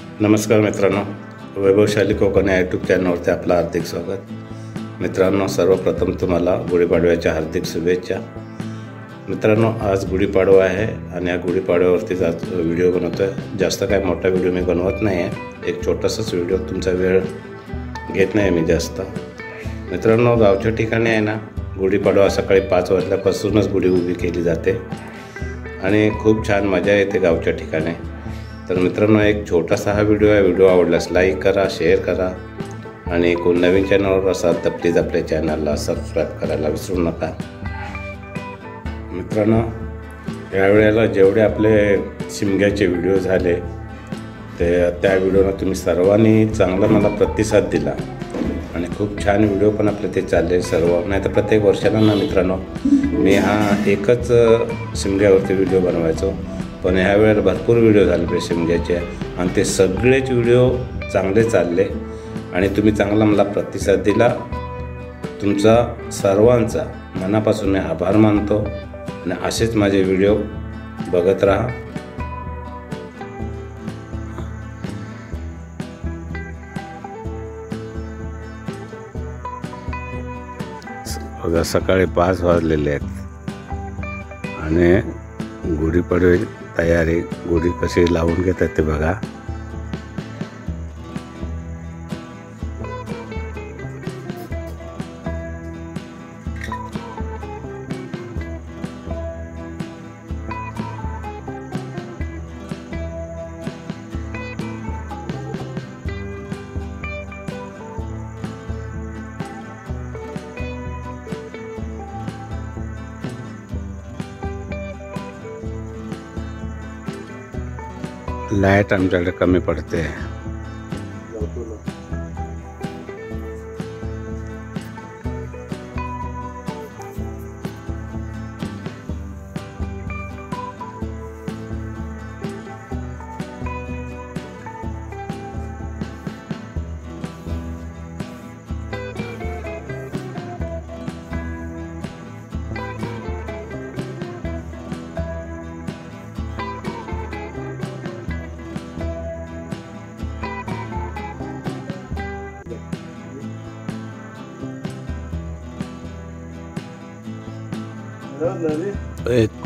नमस्कार मित्रांनो, वैभवशाली कोकण या यूट्यूब चॅनलवरती आपलं हार्दिक स्वागत. मित्रांनो, सर्वप्रथम तुम्हाला गुढीपाडव्याच्या हार्दिक शुभेच्छा. मित्रांनो, आज गुढीपाडवा आहे आणि या गुढीपाडव्यावरतीच आज व्हिडिओ बनवतो आहे. जास्त काय मोठा व्हिडिओ मी बनवत नाही आहे, एक छोटासाच व्हिडिओ, तुमचा वेळ घेत नाही मी जास्त. मित्रांनो, गावच्या ठिकाणी आहे ना, गुढीपाडवा सकाळी 5 वाजल्यापासूनच गुढी उभी केली जाते आणि खूप छान मजा येते गावच्या ठिकाणी. तर मित्रांनो, एक छोटासा हा व्हिडिओ आहे. व्हिडिओ आवडल्यास लाईक करा, शेअर करा आणि कोण नवीन चॅनलवर असाल तर प्लीज आपल्या चॅनलला सबस्क्राईब करायला विसरू नका. मित्रांनो, यावेळेला जेवढे आपले शिमग्याचे व्हिडिओ झाले त्या व्हिडिओला तुम्ही सर्वांनी चांगला मला प्रतिसाद दिला आणि खूप छान व्हिडिओ पण आपले ते चालले सर्व. नाही तर प्रत्येक वर्षाला ना मित्रांनो, मी हा एकच शिमग्यावरती व्हिडिओ बनवायचो, पण ह्या वेळेला भरपूर व्हिडिओ झाले शिमग्याचे आणि ते सगळेच व्हिडिओ चांगले चालले आणि तुम्ही चांगला मला प्रतिसाद दिला. तुमचा सर्वांचा मनापासून मी आभार मानतो आणि असेच माझे व्हिडिओ बघत राहा. बघा, सकाळी 5 वाजलेले आहेत आणि गुढीपाडव्याची तयारी, गुढी कशी लावून घेतात ते बघा. लाईट आमच्याकडे कमी पडते.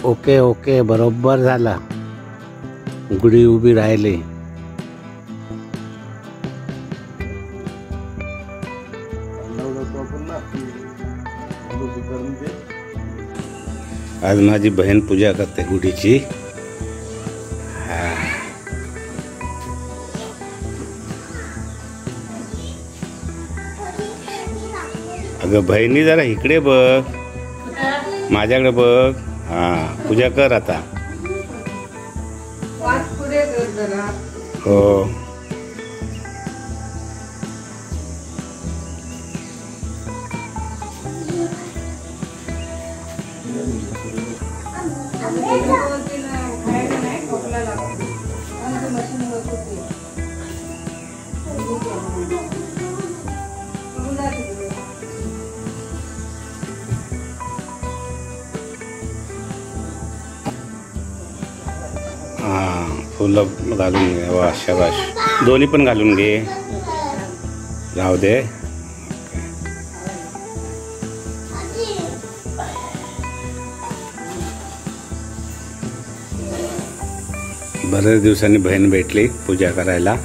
ओके बरोबर झाला. गुढी उभी राहिली. आज माझी बहीण पूजा करते गुढीची. अगं बहिणी, जरा इकडे बघ, माझ्याकडे बघ. पूजा कर आता. हो, फुलं घालून घे. वा, शाबाश. दोन्ही पण घालून घे, राहू दे. बऱ्याच दिवसांनी बहीण भेटली पूजा करायला.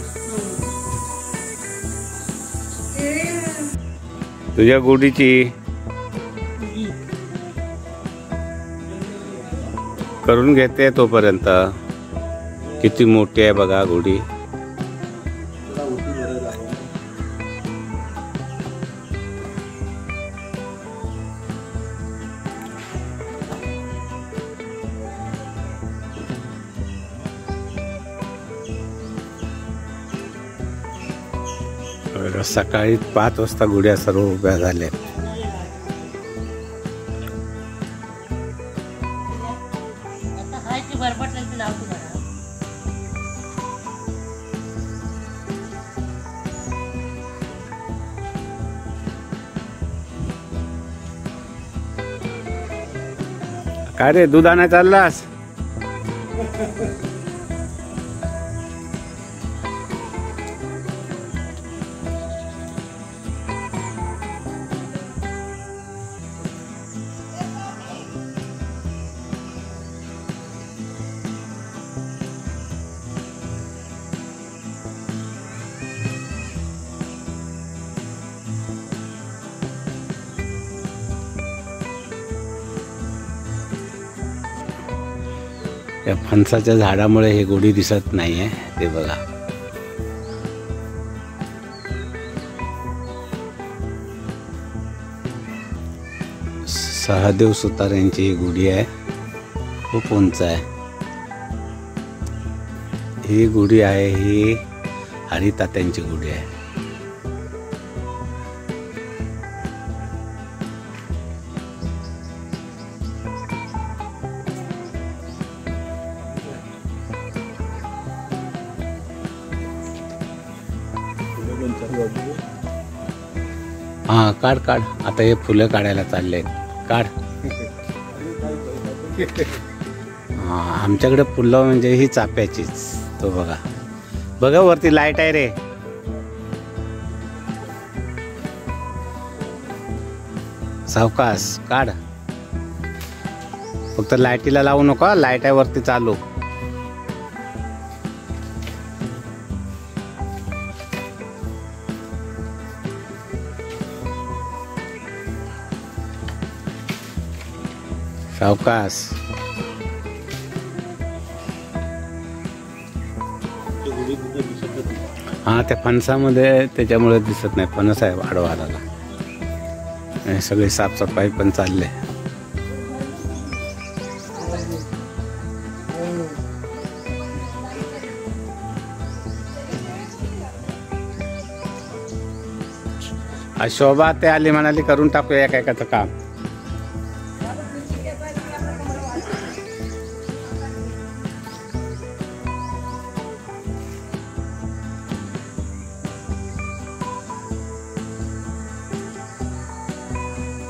तुझ्या गुढीची करून घेते तोपर्यंत. किती मोठी आहे बघा गुढी. सकाळी 5 वाजता गुढ्या सर्व उभ्या झाल्या. काय रे, दूध आणायला चाललास? त्या फणसाच्या झाडामुळे हे गुढी दिसत नाही आहे, ते बघा. सहदेव सुतार यांची ही गुढी आहे, खूप उंच आहे. ही गुढी आहे, ही हरितात्यांची गुढी आहे. हा, काढ काढ. आता हे फुलं काढायला चालले, काढ. हा, आमच्याकडे फुलं म्हणजे ही चाफ्याचीच. तो बघा बघा, वरती लाईट आहे रे. सावकाश काढ, फक्त लाईटीला लावू नका. लाईट आहे वरती चालू. सावकाश. हा, त्या फणसामध्ये त्याच्यामुळे दिसत नाही. फणस आहे आडवा आला. सगळी साफसफाई पण चालले. शोभा ते आली, म्हणाली करून टाकूया एकाचं काम.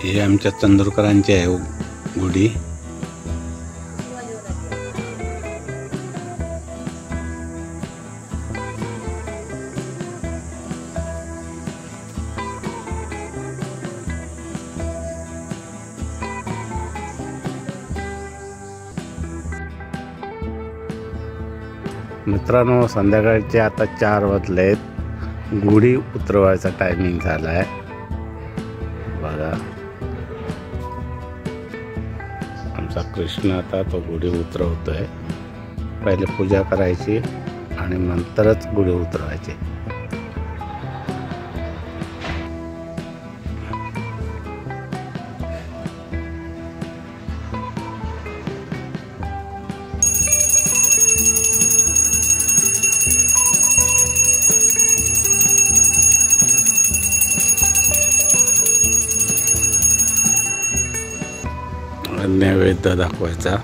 हे आमच्या चंद्रकरांची आहे गुढी. मित्रांनो, संध्याकाळचे आता 4 वाजलेत. गुढी उतरवायचा टायमिंग झाला आहे बघा. आमचा कृष्ण आता तो गुढी उतरवतोय. पहिले पूजा करायची आणि नंतरच गुढी उतरवायची. नैवेद्य दाखवायचा.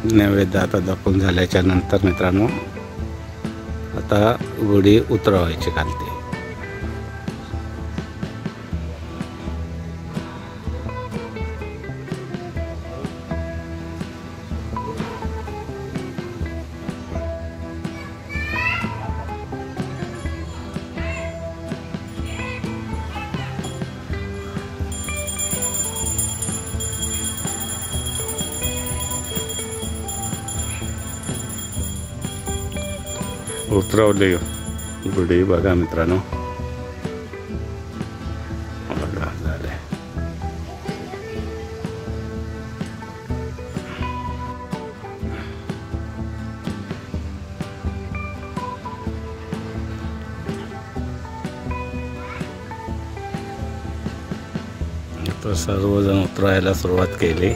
नैवेद्य आता दाखवून झाल्याच्या नंतर मित्रांनो, आता गुढी उतरवायची खालती. उतरवली गुढी बघा मित्रांनो. बघा झाले. तर सर्वजण उतरायला सुरुवात केली.